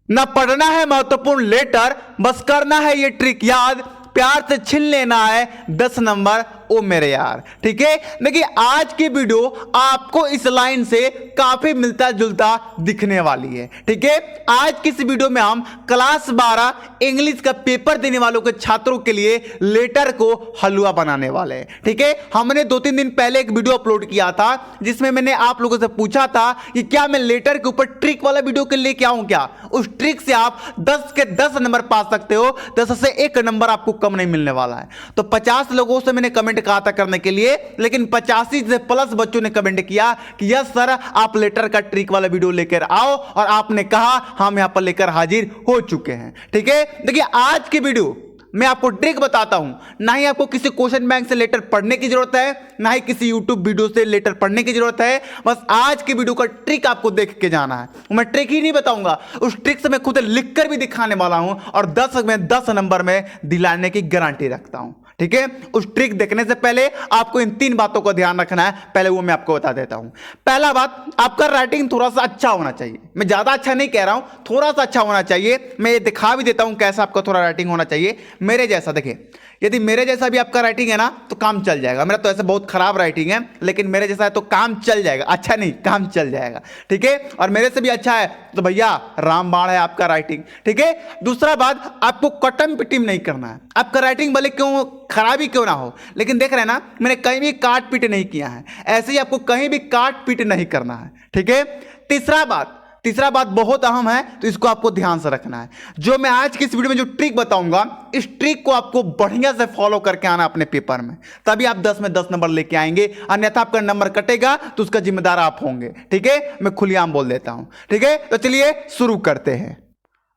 ना पढ़ना है महत्वपूर्ण लेटर, बस करना है ये ट्रिक याद, प्यार से छीन लेना है 10 नंबर ओ मेरे यार। ठीक है, देखिए आज की वीडियो आपको इस लाइन से काफी मिलता जुलता दिखने वाली है। ठीक है, आज की इस वीडियो में हम क्लास 12 इंग्लिश का पेपर देने वालों के छात्रों के लिए लेटर को हलवा बनाने वाले हैं। ठीक है, हमने 2-3 दिन पहले एक वीडियो अपलोड किया था जिसमें मैंने आप लोगों से पूछा था कि क्या मैं लेटर के ऊपर ट्रिक वाला वीडियो के लेके आऊं क्या। उस ट्रिक से आप 10 के 10 नंबर पा सकते हो, 10 से 1 नंबर आपको कम नहीं मिलने वाला है। तो 50 लोगों से मैंने कमेंट कहा था करने के लिए, लेकिन 85 से प्लस बच्चों ने कमेंट किया कि यस सर आप लेटर का ट्रिक वाला वीडियो लेकर आओ, और आपने कहा हम यहां पर लेकर हाजिर हो चुके हैं। ठीक है, देखिए आज की वीडियो मैं आपको ट्रिक बताता हूं, ना ही आपको किसी क्वेश्चन बैंक से लेटर पढ़ने की जरूरत है, ना ही किसी यूट्यूब वीडियो से लेटर पढ़ने की जरूरत है। बस आज की वीडियो का ट्रिक आपको देख के जाना है। मैं ट्रिक ही नहीं बताऊंगा, उस ट्रिक से मैं खुद लिख कर भी दिखाने वाला हूं, और 10 में 10 नंबर में दिलाने की गारंटी रखता हूं। ठीक है, उस ट्रिक देखने से पहले आपको इन 3 बातों को ध्यान रखना है, पहले वो मैं आपको बता देता हूं। पहला बात, आपका राइटिंग थोड़ा सा अच्छा होना चाहिए। मैं ज्यादा अच्छा नहीं कह रहा हूं, थोड़ा सा अच्छा होना चाहिए। मैं ये दिखा भी देता हूं कैसा आपका थोड़ा राइटिंग होना चाहिए, मेरे जैसा। देखिए, यदि मेरे जैसा भी आपका राइटिंग है ना तो काम चल जाएगा। मेरा तो ऐसे बहुत खराब राइटिंग है, लेकिन मेरे जैसा है तो काम चल जाएगा। अच्छा नहीं, काम चल जाएगा। ठीक है, और मेरे से भी अच्छा है तो भैया रामबाण है आपका राइटिंग। ठीक है, दूसरा बात, आपको कटम पिटिम नहीं करना है। आपका राइटिंग भले क्यों खराबी क्यों ना हो, लेकिन देख रहे हैं ना मैंने कहीं भी काट पीट नहीं किया है, ऐसे ही आपको कहीं भी काट पीट नहीं करना है। ठीक है, तीसरा बात बहुत अहम है, तो इसको आपको ध्यान से रखना है। जो मैं आज की इस वीडियो में जो ट्रिक बताऊंगा, इस ट्रिक को आपको बढ़िया से फॉलो करके आना अपने पेपर में, तभी आप 10 में 10 नंबर लेके आएंगे। अन्यथा आपका नंबर कटेगा तो उसका जिम्मेदार आप होंगे। ठीक है, मैं खुलेआम बोल देता हूं। ठीक है, तो चलिए शुरू करते हैं।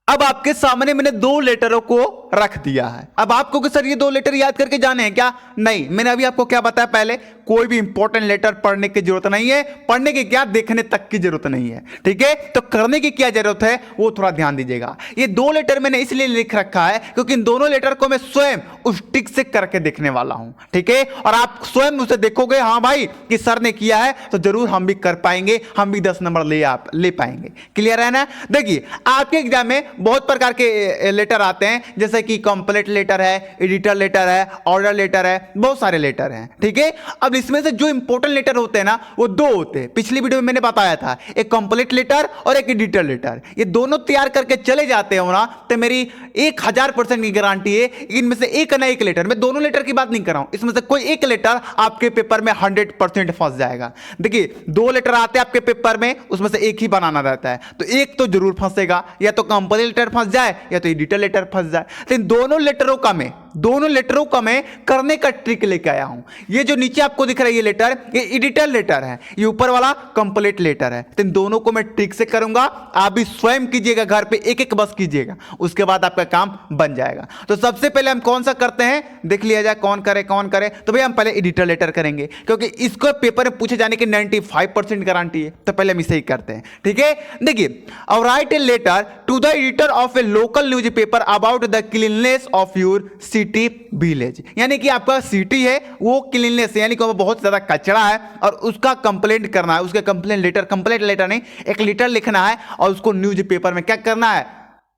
अब आपके सामने मैंने 2 लेटरों को रख दिया है। अब आपको कि सर ये 2 लेटर याद करके जाने हैं क्या? नहीं, मैंने अभी आपको क्या बताया पहले, कोई भी इंपॉर्टेंट लेटर पढ़ने की जरूरत नहीं है। पढ़ने की क्या, देखने तक की जरूरत नहीं है। ठीक है, तो करने की क्या जरूरत है वो थोड़ा ध्यान दीजिएगा। ये 2 लेटर मैंने इसलिए लिख रखा है क्योंकि इन दोनों लेटर को मैं स्वयं उस ट्रिक से करके देखने वाला हूं। ठीक है, और आप स्वयं उसे देखोगे, हाँ भाई कि सर ने किया है तो जरूर हम भी कर पाएंगे, हम भी 10 नंबर ले पाएंगे। क्लियर है ना? देखिए, आपके एग्जाम में बहुत प्रकार के लेटर आते हैं, जैसे कि कंप्लीट लेटर है, एडिटर लेटर है, ऑर्डर लेटर है, बहुत सारे लेटर हैं। ठीक है, अब इसमें से जो इंपॉर्टेंट लेटर होते हैं ना वो 2 होते हैं। पिछली वीडियो में मैंने बताया था, एक कंप्लीट लेटर और एक एडिटर लेटर। ये दोनों तैयार करके चले जाते हो ना तो मेरी 1000% की गारंटी है इनमें से एक ना एक लेटर, मैं दोनों लेटर की बात नहीं कर रहा हूं, इसमें से कोई एक लेटर आपके पेपर में 100% फंस जाएगा। देखिए, 2 लेटर आते हैं आपके पेपर में, उसमें से एक ही बनाना रहता है, तो एक तो जरूर फंसेगा, या तो कंप्लीट लेटर फंस जाए या तो एडिटर लेटर फंस जाए। लेकिन दोनों लेटरों का मैं करने का ट्रिक लेके आया हूं। ये जो नीचे आपको दिख रहा है ये लेटर, ये एडिटर लेटर है, ये ऊपर वाला कंप्लीट लेटर है। तो इन दोनों को मैं ट्रिक से करूंगा, आप भी स्वयं कीजिएगा, घर पे एक एक बस कीजिएगा, उसके बाद आपका काम बन जाएगा। तो सबसे पहले हम कौन सा करते हैं देख लिया जाए, कौन करे। तो भैया हम पहले एडिटर लेटर करेंगे, क्योंकि इसको पेपर में पूछे जाने की 95% गारंटी है, तो पहले हम इसे ही करते हैं। ठीक है, देखिए, और write a letter to the editor of a local news paper about the cleanness of your city village. यानी कि आपका सिटी है वो क्लीननेस यानी कि वो बहुत ज्यादा कचरा है और उसका कंप्लेंट करना है, उसके कंप्लेंट लेटर नहीं, एक लेटर लिखना है और उसको न्यूज पेपर में क्या करना है,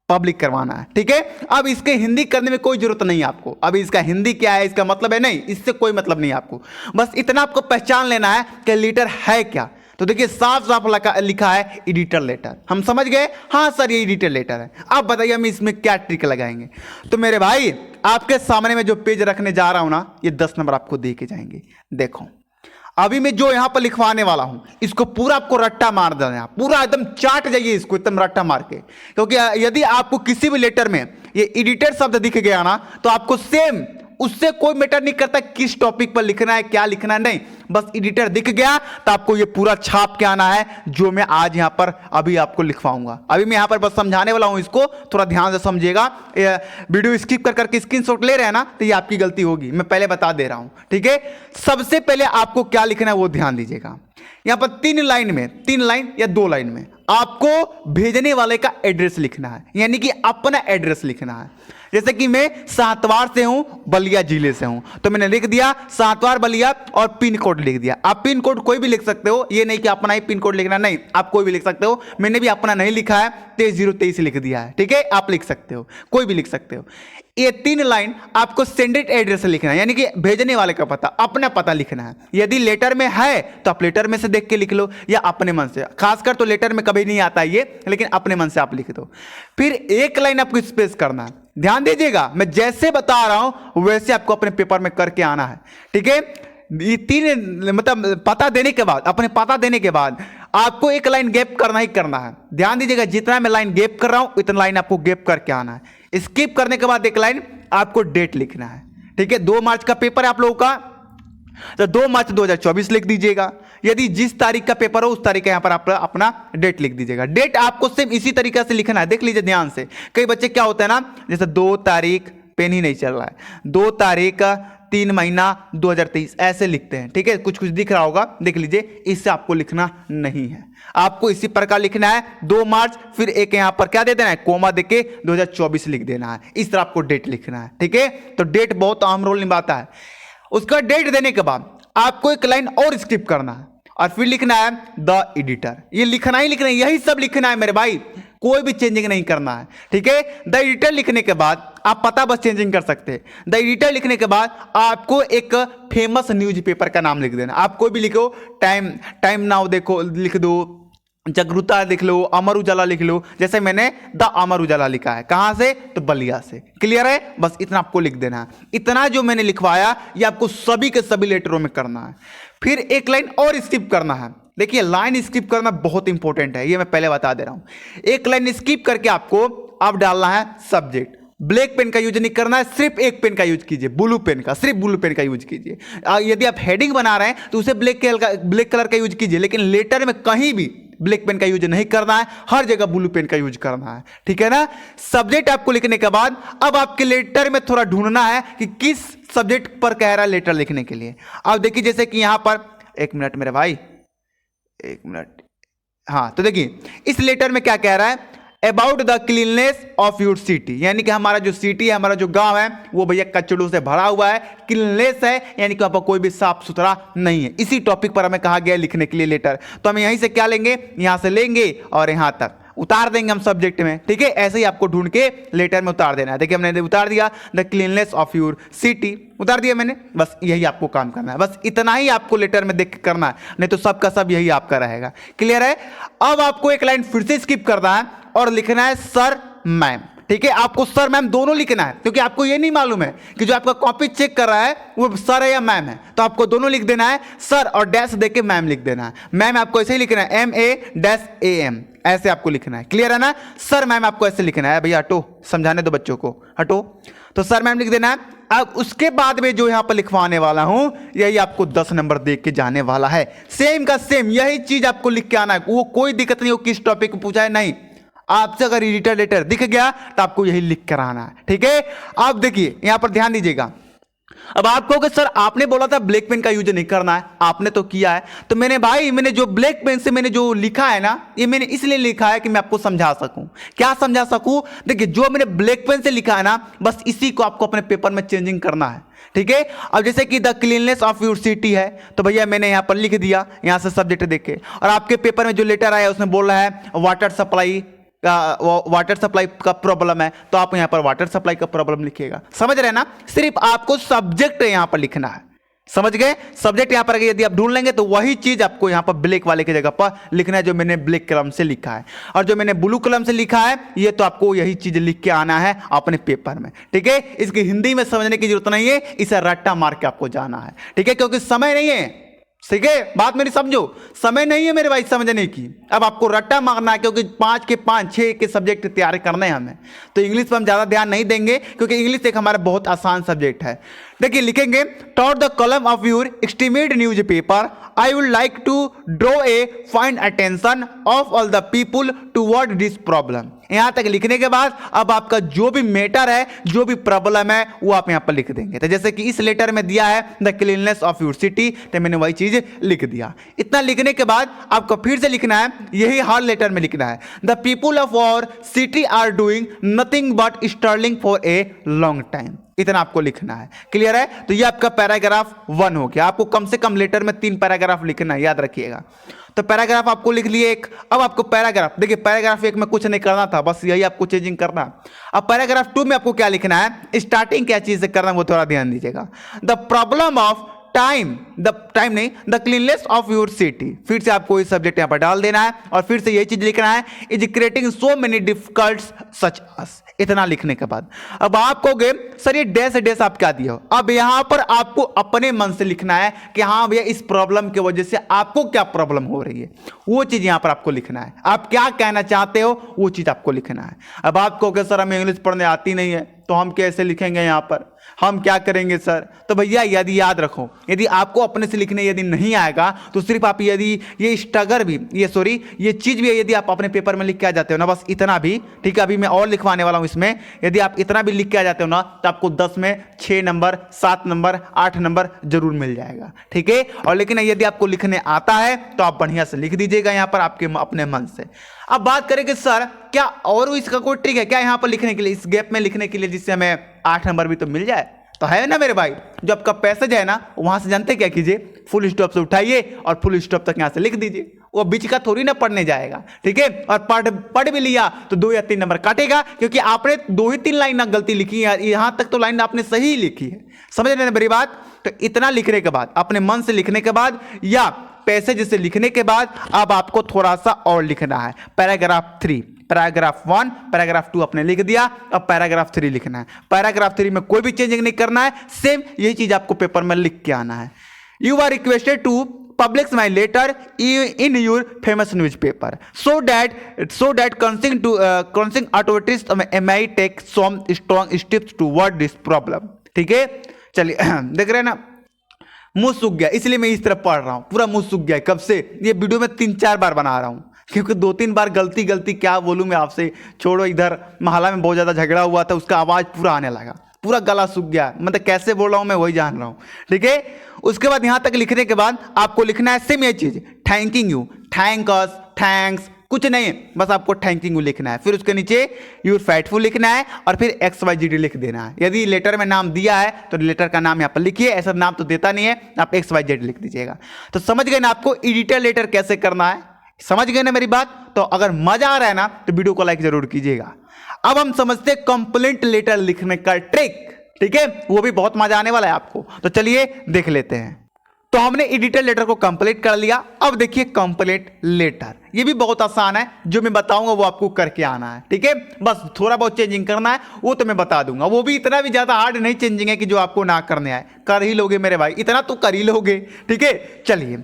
पब्लिक करवाना है। ठीक है, अब इसके हिंदी करने में कोई जरूरत नहीं आपको, अभी इसका हिंदी क्या है, इसका मतलब है नहीं, इससे कोई मतलब नहीं आपको, बस इतना आपको पहचान लेना है कि लेटर है क्या। तो देखिए, साफ साफ लिखा है एडिटर लेटर, हम समझ गए, हाँ सर ये एडिटर लेटर है। अब बताइए हम इसमें क्या ट्रिक लगाएंगे। तो मेरे भाई, आपके सामने में जो पेज रखने जा रहा हूं ना, ये 10 नंबर आपको दे के जाएंगे। देखो, अभी मैं जो यहां पर लिखवाने वाला हूं, इसको पूरा आपको रट्टा मार देना, पूरा एकदम चाट जाइए इसको एकदम रट्टा मार के, क्योंकि यदि आपको किसी भी लेटर में ये एडिटर शब्द दिख गया ना तो आपको सेम उससे कोई मैटर नहीं करता किस टॉपिक पर लिखना है, क्या लिखना है, नहीं, बस एडिटर दिख गया तो आपको ये पूरा छाप के आना है, जो मैं आज यहां पर अभी आपको लिखवाऊंगा। अभी मैं यहां पर बस समझाने वाला हूं, इसको थोड़ा ध्यान से समझिएगा। वीडियो स्किप कर करके स्क्रीनशॉट ले रहे हैं ना तो ये आपकी गलती होगी, मैं पहले बता दे रहा हूं। ठीक है, सबसे पहले आपको क्या लिखना है वो ध्यान दीजिएगा। यहां पर 3 लाइन या 2 लाइन में आपको भेजने वाले का एड्रेस लिखना है, यानी कि अपना एड्रेस लिखना है। जैसे कि मैं सातवार से हूं, बलिया जिले से हूं, तो मैंने लिख दिया सातवार बलिया और पिन कोड लिख दिया। आप पिन कोड कोई भी लिख सकते हो, ये नहीं कि अपना ही पिन कोड लिखना, नहीं, आप कोई भी लिख सकते हो। मैंने भी अपना नहीं लिखा है, 23-023 लिख दिया है, ठीक है, आप लिख सकते हो, कोई भी लिख सकते हो। ये 3 लाइन आपको सेंडेड एड्रेस लिखना है, यानी कि भेजने वाले का पता, अपना पता लिखना है। यदि लेटर में है तो आप लेटर में से देख के लिख लो या अपने मन से, खासकर तो लेटर में कभी नहीं आता ये, लेकिन अपने मन से आप लिख दो। फिर 1 लाइन आपको स्पेस करना है, ध्यान दीजिएगा, मैं जैसे बता रहा हूं वैसे आपको अपने पेपर में करके आना है, ठीक है। ये 3 मतलब पता देने के बाद, अपने पता देने के बाद आपको 1 लाइन गैप करना ही करना है। ध्यान दीजिएगा, जितना मैं लाइन गैप कर रहा हूं उतना लाइन आपको गैप करके आना है। स्किप करने के बाद 1 लाइन आपको डेट लिखना है, ठीक है। 2 मार्च का पेपर है आप लोगों का, तो 2 मार्च 2024 लिख दीजिएगा। यदि जिस तारीख का पेपर हो उस तारीख का यहां पर आप अपना डेट लिख दीजिएगा। डेट आपको सेम इसी तरीके से लिखना है, देख लीजिए ध्यान से। कई बच्चे क्या होता है ना, जैसे 2 तारीख, पेन ही नहीं चल रहा है, 2 तारीख 3 महीना 2023 ऐसे लिखते हैं, ठीक है। कुछ कुछ दिख रहा होगा, देख लीजिए, इससे आपको लिखना नहीं है, आपको इसी प्रकार लिखना है 2 मार्च, फिर एक यहां पर क्या दे देना है, कोमा देके 2024 लिख देना है। इस तरह आपको डेट लिखना है, ठीक है। तो डेट बहुत अहम रोल निभाता है। उसका डेट देने के बाद आपको 1 लाइन और स्किप करना है और फिर लिखना है द एडिटर। ये लिखना ही लिखना है, यही सब लिखना है मेरे भाई, कोई भी चेंजिंग नहीं करना है, ठीक है। द एडिटर लिखने के बाद आप पता बस चेंजिंग कर सकते हैं। द एडिटर लिखने के बाद आपको एक फेमस न्यूज़पेपर का नाम लिख देना। आप कोई भी लिखो, टाइम नाउ देखो लिख दो, जागरूकता लिख लो, अमर उजाला लिख लो, जैसे मैंने द अमर उजाला लिखा है। कहां से, तो बलिया से। क्लियर है, बस इतना आपको लिख देना है। इतना जो मैंने लिखवाया ये आपको सभी के सभी लेटरों में करना है। फिर 1 लाइन और स्किप करना है। देखिए, लाइन स्किप करना बहुत इंपॉर्टेंट है, ये मैं पहले बता दे रहा हूं। 1 लाइन स्किप करके आपको अब डालना है सब्जेक्ट। ब्लैक पेन का यूज नहीं करना है, सिर्फ एक पेन का यूज कीजिए, ब्लू पेन का, सिर्फ ब्लू पेन का यूज कीजिए। यदि आप हेडिंग बना रहे हैं तो उसे ब्लैक कलर का यूज कीजिए, लेकिन लेटर में कहीं भी ब्लैक पेन का यूज नहीं करना है, हर जगह ब्लू पेन का यूज करना है, ठीक है ना। सब्जेक्ट आपको लिखने के बाद अब आपके लेटर में थोड़ा ढूंढना है कि किस सब्जेक्ट पर कह रहा है लेटर लिखने के लिए। अब देखिए, जैसे कि यहां पर 1 मिनट मेरे भाई, 1 मिनट, हाँ, तो देखिए इस लेटर में क्या कह रहा है, about the cleanness of your city, यानी कि हमारा जो सिटी है, हमारा जो गांव है वो भैया कचड़ों से भरा हुआ है, क्लीननेस है, यानी कि वहां पर कोई भी साफ सुथरा नहीं है। इसी टॉपिक पर हमें कहा गया लिखने के लिए लेटर, तो हम यहीं से क्या लेंगे, यहां से लेंगे और यहां तक उतार देंगे हम सब्जेक्ट में, ठीक है। ऐसे ही आपको ढूंढ के लेटर में उतार देना है। देखिए हमने उतार दिया the cleanness of your city, उतार दिया मैंने, बस यही आपको काम करना है, बस इतना ही आपको लेटर में देख के करना है, नहीं तो सबका सब यही आपका रहेगा। क्लियर है। अब आपको 1 लाइन फिर से स्किप करना है और लिखना है सर मैम, ठीक है। आपको सर मैम दोनों लिखना है, क्योंकि आपको ये नहीं मालूम है कि जो आपका कॉपी चेक कर रहा है वो सर है या मैम है, तो आपको दोनों लिख देना है, सर और डैश देके मैम लिख देना है। मैम आपको ऐसे ही लिखना है, MA'AM, ऐसे आपको लिखना है। क्लियर है ना। सर मैम आपको ऐसे लिखना है, भैया हटो, समझाने दो बच्चों को, हटो। तो सर मैम लिख देना है। अब उसके बाद में जो यहां पर लिखवाने वाला हूं यही आपको 10 नंबर देख के जाने वाला है, सेम का सेम यही चीज आपको लिख के आना है। वो कोई दिक्कत नहीं हो किस टॉपिक में पूछा है, नहीं, आपसे अगर एडिटर लेटर दिख गया तो आपको यही लिख कर आना है, ठीक है। अब देखिए यहां पर ध्यान दीजिएगा, अब आप कहोगे सर आपने बोला था ब्लैक पेन का यूज नहीं करना है, आपने तो किया है, तो मैंने जो ब्लैक पेन से मैंने जो लिखा है ना, ये मैंने इसलिए लिखा है कि मैं आपको समझा सकूं। क्या समझा सकूं, देखिए जो मैंने ब्लैक पेन से लिखा है ना, बस इसी को आपको अपने पेपर में चेंजिंग करना है, ठीक है। अब जैसे कि the cleanness of your city है, तो भैया मैंने यहां पर लिख दिया, यहां से सब्जेक्ट देखे, और आपके पेपर में जो लेटर आया उसमें बोल रहा है वाटर सप्लाई का प्रॉब्लम है, तो आप यहां पर वाटर सप्लाई का प्रॉब्लम लिखिएगा। समझ रहे हैं ना, सिर्फ आपको सब्जेक्ट यहां पर लिखना है, समझ गए। सब्जेक्ट यहां पर यदि आप ढूंढ लेंगे तो वही चीज आपको यहां पर ब्लैक वाले की जगह पर लिखना है जो मैंने ब्लैक कलम से लिखा है, और जो मैंने ब्लू कलम से लिखा है ये तो आपको यही चीज लिख के आना है अपने पेपर में, ठीक है। इसकी हिंदी में समझने की जरूरत नहीं है, इसे रट्टा मार के आपको जाना है, ठीक है, क्योंकि समय नहीं है, ठीक है। बात मेरी समझो, समय नहीं है मेरे भाई समझने की, अब आपको रट्टा मारना है, क्योंकि 5 के 5 6 के सब्जेक्ट तैयार करने हैं हमें, तो इंग्लिश पर हम ज़्यादा ध्यान नहीं देंगे, क्योंकि इंग्लिश एक हमारा बहुत आसान सब्जेक्ट है। देखिए लिखेंगे taught the column of your estimate news paper I would like to draw a find attention of all the people toward this problem. यहां तक लिखने के बाद अब आपका जो भी मैटर है, जो भी प्रॉब्लम है, वो आप यहां पर लिख देंगे। तो जैसे कि इस लेटर में दिया है the cleanness of your city, तो मैंने वही चीज लिख दिया। इतना लिखने के बाद आपको फिर से लिखना है, यही हर लेटर में लिखना है the people of our city are doing nothing but sterling for a long time. इतना आपको लिखना है। क्लियर है? तो ये आपका पैराग्राफ 1 हो गया। आपको कम से कम लेटर में 3 पैराग्राफ लिखना है, याद रखिएगा। तो पैराग्राफ आपको लिख लिए एक। अब आपको पैराग्राफ, देखिए पैराग्राफ 1 में कुछ नहीं करना था, बस यही आपको चेंजिंग करना है। अब पैराग्राफ 2 में आपको क्या लिखना है, स्टार्टिंग क्या चीज से करना है वो थोड़ा ध्यान दीजिएगा। The problem of the cleanness of your city. फिर से आपको इस सब्जेक्ट यहां पर डाल देना है और फिर से यही चीज लिखना है, इज क्रिएटिंग सो मेनी डिफिकल्ट्स सच अस। इतना लिखने के बाद अब आप कहोगे सर ये डैश डैश आप क्या दिए हो। अब यहां पर आपको अपने मन से लिखना है कि हाँ भैया इस प्रॉब्लम की वजह से आपको क्या प्रॉब्लम हो रही है, वो चीज यहां पर आपको लिखना है। आप क्या कहना चाहते हो वो चीज आपको लिखना है। अब आप कहोगे सर हमें इंग्लिश पढ़ने आती नहीं है तो हम कैसे लिखेंगे, यहां पर हम क्या करेंगे सर। तो भैया यदि याद रखो, यदि आपको अपने से लिखने यदि नहीं आएगा तो सिर्फ आप यदि ये स्ट्रगल भी ये चीज भी यदि आप अपने पेपर में लिख के आ जाते हो ना, बस इतना भी ठीक है। अभी मैं और लिखवाने वाला हूं इसमें, यदि आप इतना भी लिख के आ जाते हो ना तो आपको 10 में 6 नंबर, 7 नंबर, 8 नंबर जरूर मिल जाएगा। ठीक है? और लेकिन यदि आपको लिखने आता है तो आप बढ़िया से लिख दीजिएगा यहां पर आपके अपने मन से। अब बात करेंगे सर क्या और इसका कोई ट्रिक है क्या यहां पर लिखने के लिए, इस गैप में लिखने के लिए, जिससे हमें 8 नंबर भी तो मिल जाए। तो है ना मेरे भाई, जो आपका पैसेज है ना वहां से जानते क्या कीजिए, फुल स्टॉप से उठाइए और फुल स्टॉप तक यहां से लिख दीजिए। वो बीच का थोड़ी ना पढ़ने जाएगा। ठीक है? और पढ़ भी लिया तो 2 या 3 नंबर काटेगा, क्योंकि आपने 2 ही 3 लाइन ना गलती लिखी है, यहां तक तो लाइन आपने सही लिखी है। समझ रहे हैं मेरी बात? तो इतना लिखने के बाद, अपने मन से लिखने के बाद या पैसेज से लिखने के बाद अब आपको थोड़ा सा और लिखना है। पैराग्राफ 3, पैराग्राफ 1, पैराग्राफ 2 आपने लिख दिया, अब पैराग्राफ 3 लिखना है। पैराग्राफ 3 में कोई भी चेंजिंग नहीं करना है, सेम यही चीज आपको पेपर में लिख के आना है। You are requested to publish my letter in your famous newspaper so that concerned authorities may take some strong steps toward this problem। ठीक है? चलिए देख रहे हैं ना, मुंह सूख गया इसलिए मैं इस तरह पढ़ रहा हूं, पूरा मुंह सूख गया कब से। ये वीडियो में 3-4 बार बना रहा हूं क्योंकि 2-3 बार गलती क्या बोलूं मैं आपसे, छोड़ो। इधर मोहल्ला में बहुत ज्यादा झगड़ा हुआ था, उसका आवाज पूरा आने लगा, पूरा गला सूख गया, मतलब कैसे बोल रहा हूं मैं वही जान रहा हूं। ठीक है? उसके बाद यहां तक लिखने के बाद आपको लिखना है सेम ये चीज, thanking you, thank us, thanks, कुछ नहीं, बस आपको थैंकिंग यू लिखना है। फिर उसके नीचे यूर फैटफुल लिखना है और फिर XYZ लिख देना है। यदि लेटर में नाम दिया है तो लेटर का नाम यहाँ पर लिखिए, ऐसा नाम तो देता नहीं है, आप XYZ लिख दीजिएगा। तो समझ गए ना आपको एडिटर लेटर कैसे करना है, समझ गए ना मेरी बात? तो अगर मजा आ रहा है ना तो वीडियो को लाइक जरूर कीजिएगा। अब हम समझते हैं कंप्लेंट लेटर लिखने का ट्रिक। ठीक है? वो भी बहुत मजा आने वाला है आपको, तो चलिए देख लेते हैं। तो हमने एडिटर लेटर को कंप्लीट कर लिया। अब देखिए कंप्लेंट लेटर, ये भी बहुत आसान है, जो मैं बताऊंगा वो आपको करके आना है। ठीक है? बस थोड़ा बहुत चेंजिंग करना है, वो तो मैं बता दूंगा। वो भी इतना भी ज्यादा हार्ड नहीं चेंजिंग है कि जो आपको ना करने आए, कर ही लोगे मेरे भाई, इतना तो कर ही लोगे। ठीक है? चलिए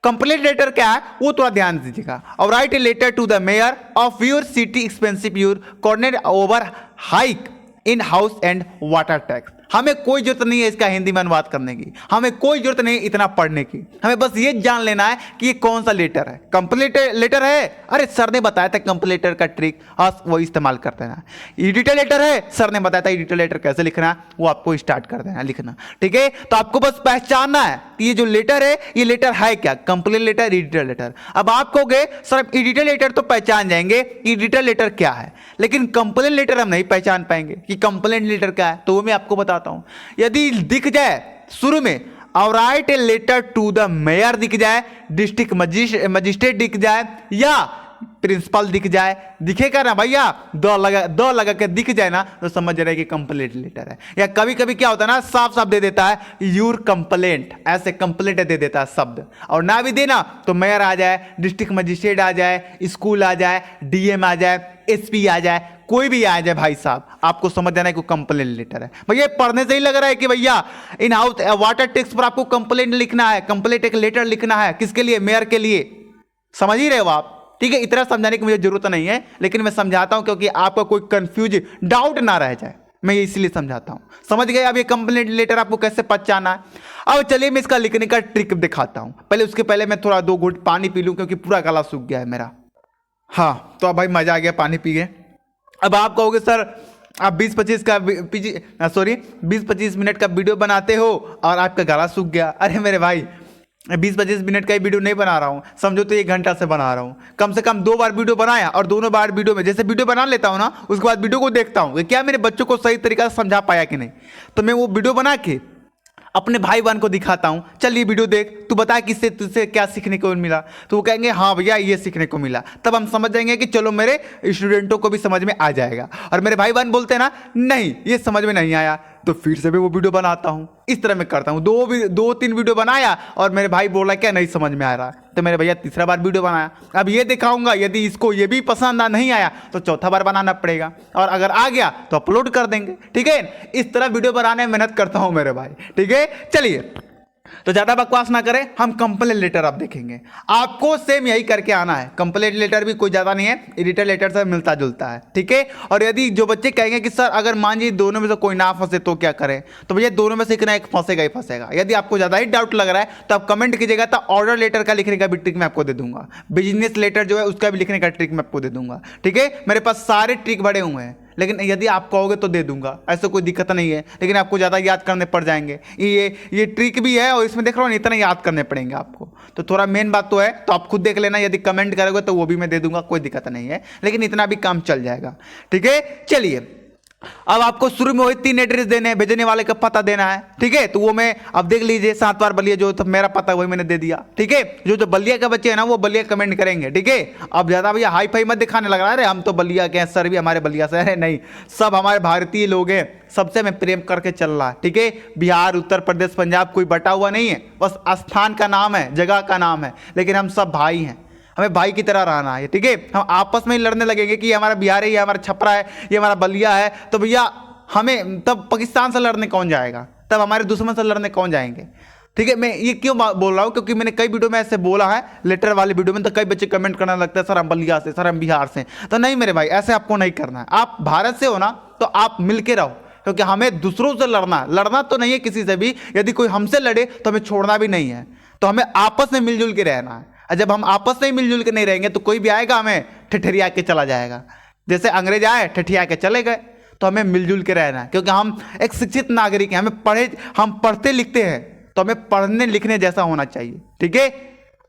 कंप्लीट लेटर क्या है वो थोड़ा ध्यान दीजिएगा। और write a letter to the mayor of your city expensive your corner over hike in house and water tax. हमें कोई जरूरत नहीं है इसका हिंदी में अनुवाद करने की, हमें कोई जरूरत नहीं इतना पढ़ने की, हमें बस ये जान लेना है कि ये कौन सा लेटर है। कंप्लीट लेटर है, अरे सर ने बताया था कंप्लीट लेटर का ट्रिक, हाँ वो इस्तेमाल करते हैं। एडिटर लेटर है, सर ने बताया था एडिटर लेटर कैसे लिखना है, वो आपको स्टार्ट कर देना लिखना। ठीक है? तो आपको बस पहचानना है कि ये जो लेटर है ये लेटर है क्या, कंप्लीट लेटर, एडिटर लेटर। अब आप कहोगे सर एडिटर लेटर तो पहचान जाएंगे, एडिटर लेटर क्या है, लेकिन कंप्लीट लेटर हम नहीं पहचान पाएंगे कि कंप्लेंट लेटर क्या है। तो वो मैं आपको बताता हूं। यदि दिख जाए शुरू में और write a letter to the mayor दिख जाए, डिस्ट्रिक्ट मजिस्ट्रेट दिख जाए या प्रिंसिपल दिख जाए, दिखेगा ना भैया, दो लगा के दिख जाए ना तो समझ रहे कि कंप्लेंट लेटर है। या कभी कभी क्या होता है ना, साफ साफ दे देता है यूर कंप्लेंट, ऐसे कंप्लेंट दे देता है शब्द, और ना भी देना तो मेयर आ जाए, डिस्ट्रिक्ट मजिस्ट्रेट आ जाए, स्कूल आ जाए, DM आ जाए, SP आ जाए, कोई भी आ जाए भाई साहब, आपको समझ जाना है कि कंप्लेंट लेटर है। भैया पढ़ने से ही लग रहा है कि भैया इन हाउस वाटर टैक्स पर आपको कंप्लेंट लिखना है, कंप्लेंट एक लेटर लिखना है, किसके लिए, मेयर के लिए। समझ ही रहे हो आप? ठीक है? इतना समझाने की मुझे जरूरत नहीं है, लेकिन मैं समझाता हूं क्योंकि आपका कोई कंफ्यूज डाउट ना रह जाए। मैं ये इसलिए समझाता हूँ। समझ गए अब ये कंप्लेंट लेटर आपको कैसे पहचाना है। अब चलिए मैं इसका लिखने का ट्रिक दिखाता हूँ। पहले उसके पहले मैं थोड़ा 2 घूंट पानी पी लूँ क्योंकि पूरा गला सूख गया है मेरा। हाँ तो अब भाई मजा आ गया, पानी पी गए। अब आप कहोगे सर आप 20-25 मिनट का वीडियो बनाते हो और आपका गला सूख गया। अरे मेरे भाई 20-25 मिनट का ही वीडियो नहीं बना रहा हूँ, समझो तो 1 घंटा से बना रहा हूँ। कम से कम 2 बार वीडियो बनाया और दोनों बार वीडियो में जैसे वीडियो बना लेता हूँ ना, उसके बाद वीडियो को देखता हूँ कि क्या मेरे बच्चों को सही तरीका से समझा पाया कि नहीं। तो मैं वो वीडियो बना के अपने भाई बहन को दिखाता हूँ, चल ये वीडियो देख, तू बता कि इससे तुझसे क्या सीखने को मिला। तो वो कहेंगे हाँ भैया ये सीखने को मिला। तब हम समझ जाएंगे कि चलो मेरे स्टूडेंटों को भी समझ में आ जाएगा। और मेरे भाई बहन बोलते हैं ना नहीं ये समझ में नहीं आया, तो फिर से भी वो वीडियो बनाता हूँ। इस तरह मैं करता हूँ। 2-3 वीडियो बनाया और मेरे भाई बोला क्या नहीं समझ में आ रहा, तो मेरे भैया तीसरा बार वीडियो बनाया। अब ये दिखाऊंगा, यदि इसको ये भी पसंद नहीं आया तो चौथा बार बनाना पड़ेगा, और अगर आ गया तो अपलोड कर देंगे। ठीक है, इस तरह वीडियो बनाने में मेहनत करता हूँ मेरे भाई। ठीक है, चलिए तो ज़्यादा बकवास ना करें, हम कंप्लेंट लेटर अब देखेंगे। आपको सेम यही करके आना है। कंप्लेंट लेटर भी कोई ज़्यादा नहीं है, एडिटर लेटर से मिलता जुलता है। ठीक है, और यदि जो बच्चे कहेंगे कि सर अगर मान लीजिए दोनों में से कोई ना फंसे तो क्या करें, तो भैया दोनों में से एक ना एक फंसेगा ही फंसेगा। यदि आपको ज़्यादा ही डाउट लग रहा है तो आप कमेंट कीजिएगा, तो ऑर्डर लेटर का लिखने का भी ट्रिक मैं आपको दे दूंगा। बिजनेस लेटर जो है उसका भी लिखने का ट्रिक मैं आपको दे दूंगा। ठीक है, मेरे पास सारे ट्रिक बड़े हुए हैं, लेकिन यदि आप कहोगे तो दे दूंगा, ऐसा कोई दिक्कत नहीं है। लेकिन आपको ज़्यादा याद करने पड़ जाएंगे। ये ट्रिक भी है और इसमें देख रहा हूँ इतना याद करने पड़ेंगे आपको, तो थोड़ा मेन बात तो है, तो आप खुद देख लेना। यदि कमेंट करोगे तो वो भी मैं दे दूंगा, कोई दिक्कत नहीं है, लेकिन इतना भी काम चल जाएगा। ठीक है, चलिए अब आपको शुरू में वही 3 एड्रेस देने हैं, भेजने वाले का पता देना है। ठीक है, तो वो मैं अब देख लीजिए 7 बार बलिया जो तो मेरा पता वही मैंने दे दिया। ठीक है, जो बलिया के बच्चे हैं ना वो बलिया कमेंट करेंगे। ठीक है, अब ज्यादा भैया हाई फाई मत दिखाने लग रहा है, हम तो बलिया के हैं, सर भी हमारे बलिया से है। नहीं, सब हमारे भारतीय लोग हैं, सबसे मैं प्रेम करके चल रहा है। ठीक है, बिहार उत्तर प्रदेश पंजाब कोई बटा हुआ नहीं है, बस स्थान का नाम है, जगह का नाम है, लेकिन हम सब भाई हैं, हमें भाई की तरह रहना है। ठीक है, हम आपस में ही लड़ने लगेंगे कि ये हमारा बिहार है, ये हमारा छपरा है, ये हमारा बलिया है, तो भैया हमें तब पाकिस्तान से लड़ने कौन जाएगा, तब हमारे दुश्मन से लड़ने कौन जाएंगे। ठीक है, मैं ये क्यों बोल रहा हूँ, क्योंकि मैंने कई वीडियो में ऐसे बोला है, लेटर वाले वीडियो में, तो कई बच्चे कमेंट करने लगते हैं सर हम बलिया से, सर हम बिहार से। तो नहीं मेरे भाई, ऐसे आपको नहीं करना है। आप भारत से हो ना तो आप मिल के रहो, क्योंकि हमें दूसरों से लड़ना तो नहीं है किसी से भी। यदि कोई हमसे लड़े तो हमें छोड़ना भी नहीं है, तो हमें आपस में मिलजुल के रहना है। जब हम आपस में मिलजुल के नहीं रहेंगे तो कोई भी आएगा हमें ठठिया के चला जाएगा। जैसे अंग्रेज आए ठठिया के चले गए, तो हमें मिलजुल के रहना है, क्योंकि हम एक शिक्षित नागरिक हैं, हम पढ़ते लिखते हैं, तो हमें पढ़ने लिखने जैसा होना चाहिए। ठीक है,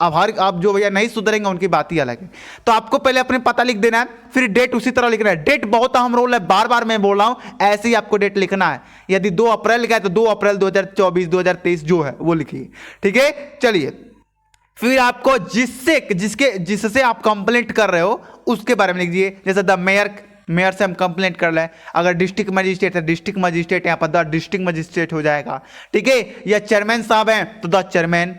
अब जो भैया नहीं सुधरेंगे उनकी बात ही अलग है। तो आपको पहले अपने पता लिख देना है, फिर डेट उसी तरह लिखना है। डेट बहुत अहम रोल है, बार बार मैं बोल रहा हूं, ऐसे ही आपको डेट लिखना है। यदि 2 अप्रैल लिखा है तो 2 अप्रैल 2024 2023 जो है वो लिखिए। ठीक है, चलिए फिर आपको जिससे आप कंप्लेंट कर रहे हो उसके बारे में लिख दीजिए। जैसे द मेयर से हम कंप्लेंट कर रहे हैं, अगर डिस्ट्रिक्ट मजिस्ट्रेट है डिस्ट्रिक्ट मजिस्ट्रेट, यहाँ पर द डिस्ट्रिक्ट मजिस्ट्रेट हो जाएगा। ठीक है, या चेयरमैन साहब हैं तो द चेयरमैन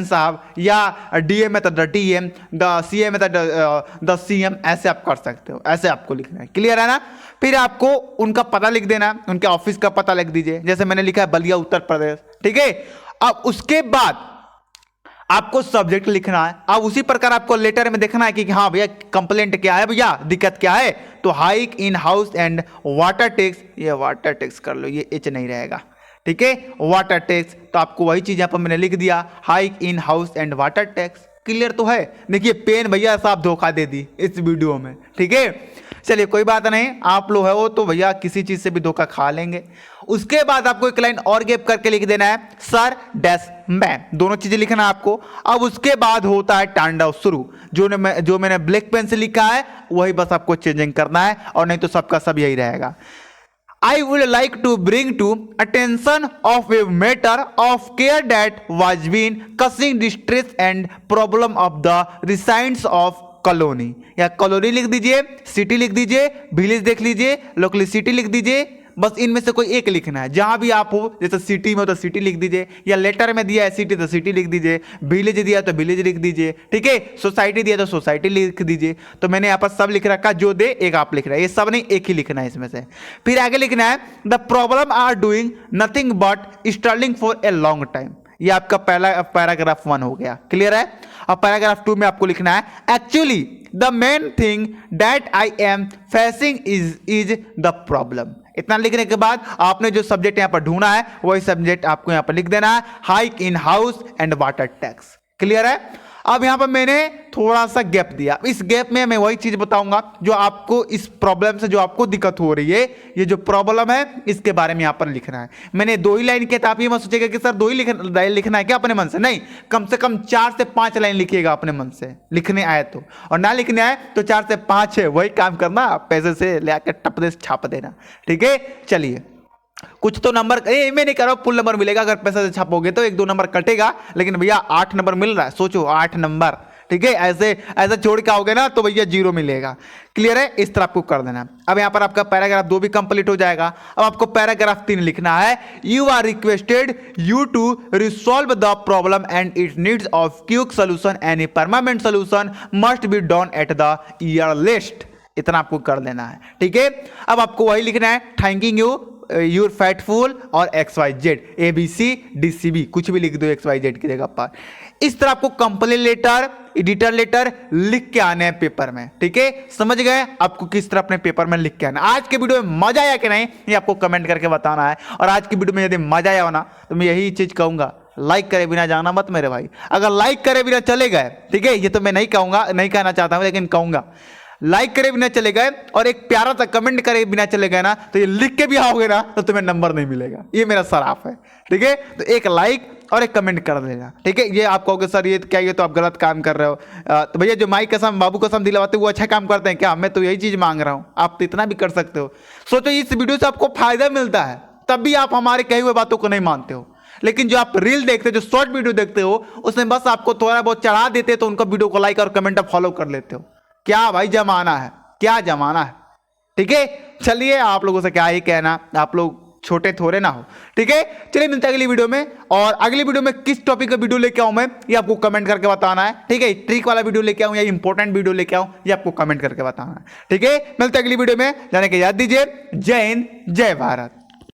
साहब, या डीएम है तो द डीएम, द सीएम है तो द सीएम, ऐसे आप कर सकते हो, ऐसे आपको लिखना है। क्लियर है ना। फिर आपको उनका पता लिख देना, उनके ऑफिस का पता लिख दीजिए, जैसे मैंने लिखा है बलिया उत्तर प्रदेश। ठीक है, अब उसके बाद आपको सब्जेक्ट लिखना है। अब उसी प्रकार आपको लेटर में देखना है कि हाँ भैया कंप्लेंट क्या है, भैया दिक्कत क्या है। तो hike in house and water tax, ये वाटर टैक्स कर लो, ये एच नहीं रहेगा। ठीक है, वाटर टैक्स, तो आपको वही चीज यहाँ पर मैंने लिख दिया, hike in house and water tax. Clear तो है। देखिए पेन भैया साहब धोखा दे दी इस वीडियो में। ठीक है, चलिए कोई बात नहीं, आप लोग है वो तो भैया किसी चीज से भी धोखा खा लेंगे। उसके बाद आपको एक लाइन और गैप करके लिख देना है, सर डैश मैम, दोनों चीजें लिखना है आपको। अब उसके बाद होता है तांडव शुरू। जो मैंने ब्लैक पेन से लिखा है वही बस आपको चेंजिंग करना है, और नहीं तो सबका सब यही रहेगा। I would like to bring to attention of a matter of care that was been causing distress and problem of the residents of colony, या कॉलोनी लिख दीजिए, सिटी लिख दीजिए, विलेज देख लीजिए, लोकलिसिटी लिख दीजिए, बस इनमें से कोई एक लिखना है। जहां भी आप हो, जैसे सिटी में हो तो सिटी लिख दीजिए, या लेटर में दिया है सिटी तो सिटी लिख दीजिए, विलेज दिया तो विलेज लिख दीजिए। ठीक है, सोसाइटी दिया तो सोसाइटी लिख दीजिए। तो मैंने यहाँ पर सब लिख रखा, जो दे एक आप लिख रहा है, ये सब नहीं एक ही लिखना है इसमें से। फिर आगे लिखना है, the problem are doing nothing but struggling for a long time. ये आपका पहला पैराग्राफ 1 हो गया। क्लियर है। अब पैराग्राफ 2 में आपको लिखना है, actually the main thing that I am facing is the problem. इतना लिखने के बाद आपने जो सब्जेक्ट यहाँ पर ढूंढना है वही सब्जेक्ट आपको यहाँ पर लिख देना है, hike in house and water tax. Clear है? अब यहाँ पर मैंने थोड़ा सा गैप दिया, इस गैप में मैं वही चीज बताऊंगा जो आपको इस प्रॉब्लम से जो आपको दिक्कत हो रही है, ये जो प्रॉब्लम है इसके बारे में यहाँ पर लिखना है। मैंने 2 ही लाइन किया था, आप ये मत सोचिएगा कि सर 2 ही लिखना है क्या अपने मन से, नहीं, कम से कम 4 से 5 लाइन लिखिएगा अपने मन से, लिखने आए तो, और ना लिखने आए तो 4 से 5 है वही काम करना, पैसे से ले आकर टप दे छाप देना। ठीक है, चलिए कुछ तो नंबर मैं नहीं कर रहा हूं, फुल नंबर मिलेगा, अगर पैसा से छापोगे तो 1-2 नंबर कटेगा, लेकिन भैया 8 नंबर मिल रहा है, सोचो 8 नंबर। ठीक है, ऐसे छोड़ के आओगे ना तो भैया 0 मिलेगा। क्लियर है? इस तरह आपको कर देना। अब यहां पर आपका पैराग्राफ 2 भी कंप्लीट हो जाएगा। अब आपको पैराग्राफ 3 लिखना है, you are requested you to resolve the problem and it needs of quick solution, any permanent solution must be done at the earliest. इतना आपको कर देना है। ठीक है, अब आपको वही लिखना है, थैंकिंग यू यूर फैटफुल और XYZ, ABC DCB, कुछ भी लिख दो XYZ की जगह पर। इस तरह आपको कंप्लेन लेटर, एडिटर लेटर लिख के आने हैं पेपर में। ठीक है, समझ गए आपको किस तरह अपने पेपर में लिख के आना। आज के वीडियो में मजा आया कि नहीं ये आपको कमेंट करके बताना है, और आज की वीडियो में यदि मजा आया हो ना तो मैं यही चीज कहूंगा, लाइक करे बिना जाना मत मेरे भाई। अगर लाइक करे बिना चले गए, ठीक है, ये तो मैं नहीं कहूंगा, नहीं कहना चाहता हूं, लेकिन कहूंगा लाइक करे बिना चले गए और एक प्यारा सा कमेंट करे बिना चले गए ना, तो ये लिख के भी आओगे ना तो तुम्हें नंबर नहीं मिलेगा, ये मेरा सराफ है। ठीक है, तो एक लाइक और एक कमेंट कर देना। ठीक है, ये आप कहोगे सर ये क्या, ये तो आप गलत काम कर रहे हो, तो भैया जो माई कसम बाबू कसम दिलवाते वो अच्छा काम करते हैं क्या? मैं तो यही चीज मांग रहा हूं, आप तो इतना भी कर सकते हो। सोचो इस वीडियो से आपको फायदा मिलता है, तब भी आप हमारे कही हुए बातों को नहीं मानते हो। लेकिन जो आप रील देखते हो, जो शॉर्ट वीडियो देखते हो, उसमें बस आपको थोड़ा बहुत चढ़ा देते तो उनका वीडियो को लाइक और कमेंट आप फॉलो कर लेते हो। क्या भाई जमाना है, क्या जमाना है। ठीक है, चलिए आप लोगों से क्या ही कहना, आप लोग छोटे थोड़े ना हो। ठीक है, चलिए मिलते हैं अगली वीडियो में, और अगली वीडियो में किस टॉपिक का वीडियो लेके आऊं मैं ये आपको कमेंट करके बताना है। ठीक है, ट्रिक वाला वीडियो लेके आऊं या इंपॉर्टेंट वीडियो लेके आऊं ये आपको कमेंट करके बताना है। ठीक है, मिलते हैं अगली वीडियो में, जाने के याद दीजिए। जय हिंद, जय भारत।